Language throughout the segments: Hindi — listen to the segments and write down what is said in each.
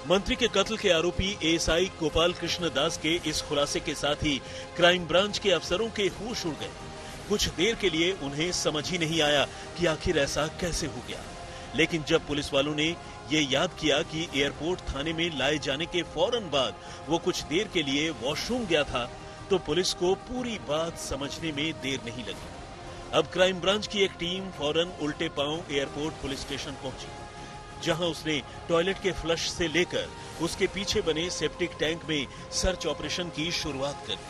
मंत्री के कत्ल के आरोपी एएसआई गोपाल कृष्ण दास के इस खुलासे के साथ ही क्राइम ब्रांच के अफसरों के होश उड़ गए। कुछ देर के लिए उन्हें समझ ही नहीं आया कि आखिर ऐसा कैसे हो गया। लेकिन जब पुलिस वालों ने ये याद किया कि एयरपोर्ट थाने में लाए जाने के फौरन बाद वो कुछ देर के लिए वॉशरूम गया था, तो पुलिस को पूरी बात समझने में देर नहीं लगी। अब क्राइम ब्रांच की एक टीम फौरन उल्टे पांव एयरपोर्ट पुलिस स्टेशन पहुंची, जहां उसने टॉयलेट के फ्लश से लेकर उसके पीछे बने सेप्टिक टैंक में सर्च ऑपरेशन की शुरुआत कर दी।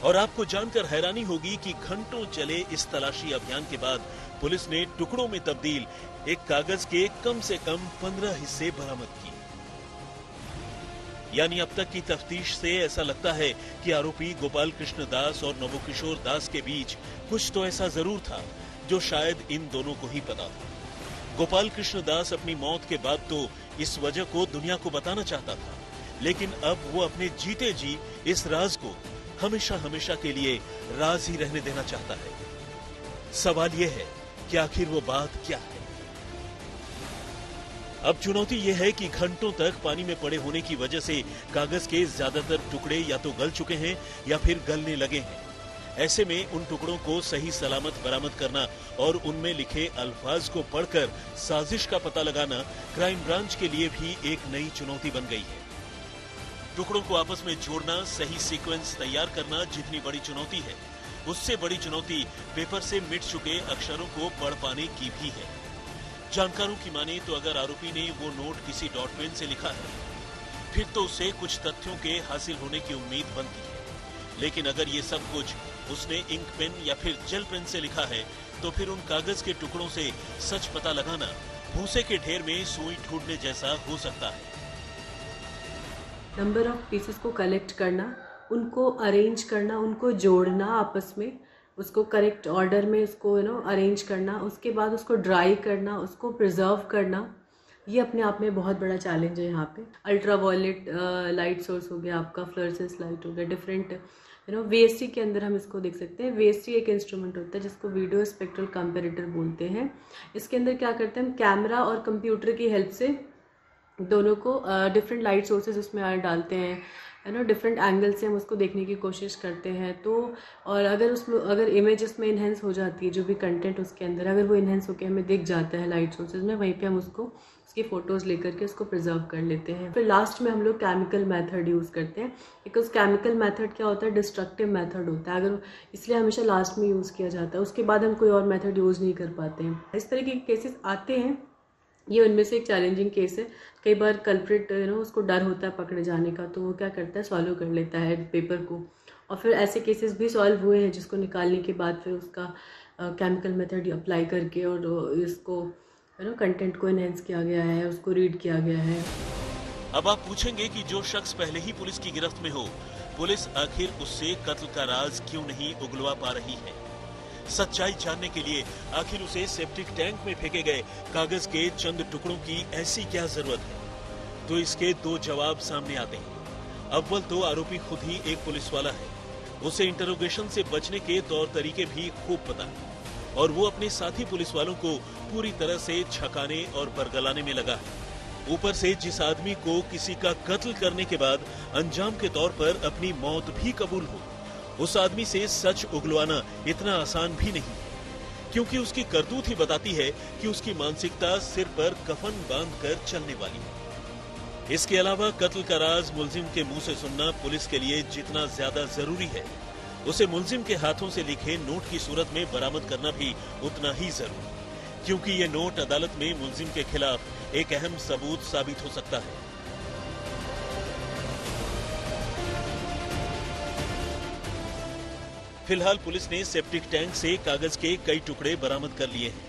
और आपको जानकर हैरानी होगी कि घंटों चले इस तलाशी अभियान के बाद पुलिस ने टुकड़ों में तब्दील एक कागज के कम से कम 15 हिस्से बरामद किए। यानी अब तक की तफ्तीश से ऐसा लगता है कि आरोपी गोपाल कृष्ण दास और नवकिशोर दास के बीच कुछ तो ऐसा जरूर था जो शायद इन दोनों को ही पता था। गोपाल कृष्ण दास अपनी मौत के बाद तो इस वजह को दुनिया को बताना चाहता था, लेकिन अब वो अपने जीते जी इस राज को हमेशा हमेशा के लिए राज ही रहने देना चाहता है। सवाल ये है कि आखिर वो बात क्या है? अब चुनौती ये है कि घंटों तक पानी में पड़े होने की वजह से कागज के ज्यादातर टुकड़े या तो गल चुके हैं या फिर गलने लगे हैं। ऐसे में उन टुकड़ों को सही सलामत बरामद करना और उनमें लिखे अल्फाज को पढ़कर साजिश का पता लगाना क्राइम ब्रांच के लिए भी एक नई चुनौती बन गई है। टुकड़ों को आपस में जोड़ना, सही सीक्वेंस तैयार करना जितनी बड़ी चुनौती है, उससे बड़ी चुनौती पेपर से मिट चुके अक्षरों को पढ़ पाने की भी है। जानकारों की माने तो अगर आरोपी ने वो नोट किसी डॉट पेन से लिखा है, फिर तो उसे कुछ तथ्यों के हासिल होने की उम्मीद बनती है। लेकिन अगर ये सब कुछ उसने इंक पेन या फिर जेल पेन से लिखा है, तो फिर उन कागज के टुकड़ों से सच पता लगाना भूसे के ढेर में सुई ढूंढने जैसा हो सकता है। नंबर ऑफ पीसेस को कलेक्ट करना, उनको अरेंज करना, उनको जोड़ना आपस में, उसको करेक्ट ऑर्डर में उसको अरेंज करना, उसके बाद उसको ड्राई करना, उसको प्रिजर्व करना, ये अपने आप में बहुत बड़ा चैलेंज है। यहाँ पे अल्ट्रा वायलेट लाइट सोर्स हो गया, आपका फ्लोरेसेंस लाइट हो गया, डिफरेंट वीएसटी के अंदर हम इसको देख सकते हैं। वीएसटी एक इंस्ट्रूमेंट होता है जिसको वीडियो स्पेक्ट्रल कंपैरेटर बोलते हैं। इसके अंदर क्या करते हैं हम, कैमरा और कंप्यूटर की हेल्प से दोनों को डिफरेंट लाइट सोर्सेज उसमें डालते हैं, डिफरेंट एंगल से हम उसको देखने की कोशिश करते हैं। तो और अगर इमेज इसमें इन्हेंस हो जाती है, जो भी कंटेंट उसके अंदर अगर वो इन्हेंस होकर हमें दिख जाता है लाइट सोर्सेज में, वहीं पे हम उसकी फ़ोटोज़ लेकर के उसको प्रिजर्व कर लेते हैं। फिर लास्ट में हम लोग केमिकल मेथड यूज़ करते हैं, बिकॉज केमिकल मेथड क्या होता है, डिस्ट्रक्टिव मेथड होता है, अगर इसलिए हमेशा लास्ट में यूज़ किया जाता है। उसके बाद हम कोई और मेथड यूज़ नहीं कर पाते हैं। इस तरह के केसेस आते हैं, ये उनमें से एक चैलेंजिंग केस है। कई बार कल्प्रिट उसको डर होता है पकड़े जाने का, तो वो क्या करता है, सॉल्व कर लेता है पेपर को। और फिर ऐसे केसेस भी सॉल्व हुए हैं जिसको निकालने के बाद फिर उसका केमिकल मेथड अप्लाई करके और इसको कंटेंट को इनहेंस किया गया है, उसको रीड किया गया है। अब आप पूछेंगे कि जो शख्स पहले ही पुलिस की गिरफ्त में हो, पुलिस आखिर उससे कत्ल का राज क्यों नहीं उगलवा पा रही है? सच्चाई जानने के लिए आखिर उसे सेप्टिक टैंक में फेंके गए कागज के चंद टुकड़ों की ऐसी क्या जरूरत है? तो इसके दो जवाब सामने आते हैं। अव्वल तो आरोपी खुद ही एक पुलिस वाला है, उसे इंटरोगेशन से बचने के तौर तरीके भी खूब पता है और वो अपने साथी पुलिस वालों को पूरी तरह से छकाने और बरगलाने में लगा है। ऊपर से जिस आदमी को किसी का कत्ल करने के बाद अंजाम के तौर पर अपनी मौत भी कबूल हो, उस आदमी से सच उगलवाना इतना आसान भी नहीं है, क्योंकि उसकी करतूत ही बताती है कि उसकी मानसिकता सिर पर कफन बांधकर चलने वाली है। इसके अलावा कत्ल का राज मुलजिम के मुंह से सुनना पुलिस के लिए जितना ज्यादा जरूरी है, उसे मुलजिम के हाथों से लिखे नोट की सूरत में बरामद करना भी उतना ही जरूरी, क्योंकि ये नोट अदालत में मुलजिम के खिलाफ एक अहम सबूत साबित हो सकता है। फिलहाल पुलिस ने सेप्टिक टैंक से कागज के कई टुकड़े बरामद कर लिए हैं,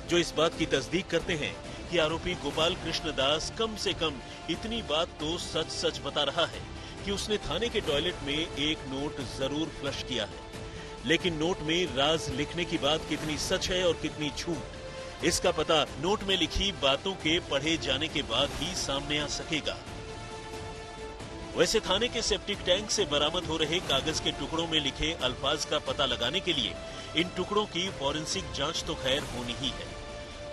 जो इस बात की तस्दीक करते हैं कि आरोपी गोपाल कृष्ण दास कम से कम इतनी बात तो सच सच बता रहा है कि उसने थाने के टॉयलेट में एक नोट जरूर फ्लश किया है। लेकिन नोट में राज लिखने की बात कितनी सच है और कितनी झूठ, इसका पता नोट में लिखी बातों के पढ़े जाने के बाद ही सामने आ सकेगा। वैसे थाने के सेप्टिक टैंक से बरामद हो रहे कागज के टुकड़ों में लिखे अल्फाज का पता लगाने के लिए इन टुकड़ों की फॉरेंसिक जांच तो खैर होनी ही है।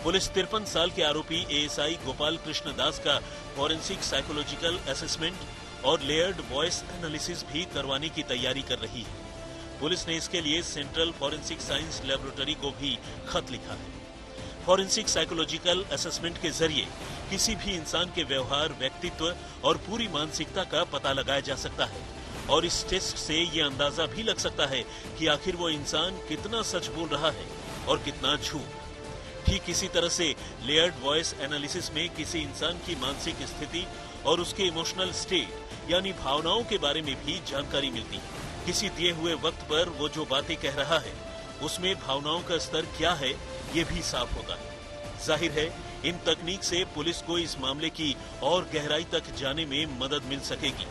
पुलिस 53 साल के आरोपी एएसआई गोपाल कृष्ण दास का फॉरेंसिक साइकोलॉजिकल असेसमेंट और लेयर्ड वॉइस एनालिसिस भी करवाने की तैयारी कर रही है। पुलिस ने इसके लिए सेंट्रल फॉरेंसिक साइंस लैबोरेटरी को भी खत लिखा है। फॉरेंसिक साइकोलॉजिकल असेसमेंट के जरिए किसी भी इंसान के व्यवहार, व्यक्तित्व और पूरी मानसिकता का पता लगाया जा सकता है और इस टेस्ट से ये अंदाजा भी लग सकता है कि आखिर वो इंसान कितना सच बोल रहा है और कितना झूठ। ठीक इसी तरह से लेयर्ड वॉइस एनालिसिस में किसी इंसान की मानसिक स्थिति और उसके इमोशनल स्टेट यानी भावनाओं के बारे में भी जानकारी मिलती है। किसी दिए हुए वक्त पर वो जो बातें कह रहा है उसमें भावनाओं का स्तर क्या है ये भी साफ होता है। जाहिर है इन तकनीक से पुलिस को इस मामले की और गहराई तक जाने में मदद मिल सकेगी।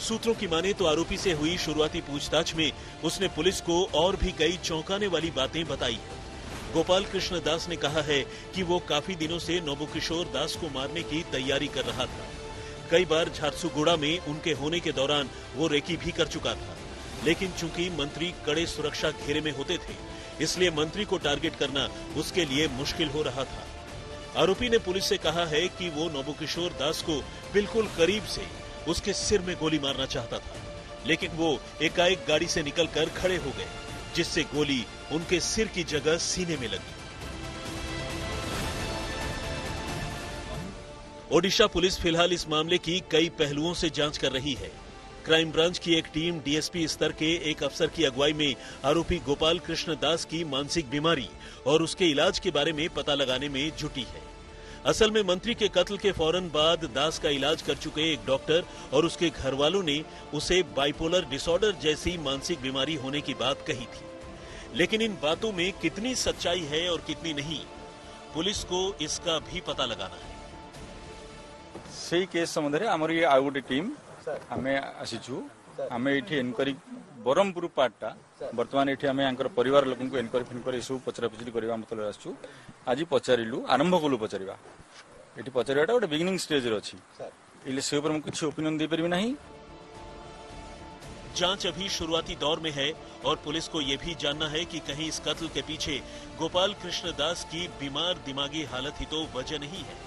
सूत्रों की माने तो आरोपी से हुई शुरुआती पूछताछ में उसने पुलिस को और भी कई चौंकाने वाली बातें बताई है। गोपाल कृष्ण दास ने कहा है कि वो काफी दिनों से नोबुकिशोर दास को मारने की तैयारी कर रहा था। कई बार झारसुगुड़ा में उनके होने के दौरान वो रेकी भी कर चुका था, लेकिन चूंकि मंत्री कड़े सुरक्षा घेरे में होते थे इसलिए मंत्री को टारगेट करना उसके लिए मुश्किल हो रहा था। आरोपी ने पुलिस से कहा है कि वो नोबुकिशोर दास को बिल्कुल करीब से उसके सिर में गोली मारना चाहता था, लेकिन वो एकाएक गाड़ी से निकलकर खड़े हो गए, जिससे गोली उनके सिर की जगह सीने में लगी। ओडिशा पुलिस फिलहाल इस मामले की कई पहलुओं से जांच कर रही है। क्राइम ब्रांच की एक टीम डीएसपी स्तर के एक अफसर की अगुवाई में आरोपी गोपाल कृष्ण दास की मानसिक बीमारी और उसके इलाज के बारे में पता लगाने में जुटी है। असल में मंत्री के कत्ल के फौरन बाद दास का इलाज कर चुके एक डॉक्टर और उसके घर वालों ने उसे बाइपोलर डिसऑर्डर जैसी मानसिक बीमारी होने की बात कही थी, लेकिन इन बातों में कितनी सच्चाई है और कितनी नहीं, पुलिस को इसका भी पता लगाना है। से केस संबंध में आमर ये आउ गोटे टीम आमे आसीचु आमे एठी इनक्वारी बरहमपुर पार्टा बर्तमान एठी आमे आंकर परिवार लोकन को इनक्वारी सब पचरा पचरी करबा मतलब आसचु। आज पचारिलु आरंभ कलु पचारिबा एठी पचारिबाटा गोटे बिगिनिंग स्टेज रे अछि इले से ऊपर हम कुछ ओपिनियन दे परबी नहीं। जांच अभी शुरुआती दौर में है और पुलिस को यह भी जानना है कि कहीं इस कत्ल के पीछे गोपाल कृष्ण दास की बीमार दिमागी हालत ही तो वजह नहीं है।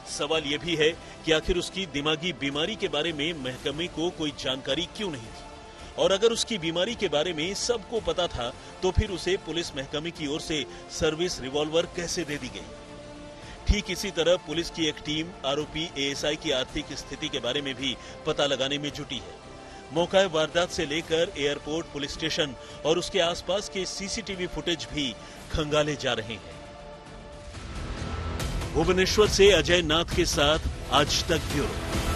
सवाल यह भी है कि आखिर उसकी दिमागी बीमारी के बारे में महकमे को कोई जानकारी क्यों नहीं थी, और अगर उसकी बीमारी के बारे में सबको पता था तो फिर उसे पुलिस महकमे की ओर से सर्विस रिवॉल्वर कैसे दे दी गई। ठीक इसी तरह पुलिस की एक टीम आरोपी एएसआई की आर्थिक स्थिति के बारे में भी पता लगाने में जुटी है। मौका वारदात से लेकर एयरपोर्ट, पुलिस स्टेशन और उसके आसपास के सीसीटीवी फुटेज भी खंगाले जा रहे हैं। भुवनेश्वर से अजय नाथ के साथ आज तक ब्यूरो।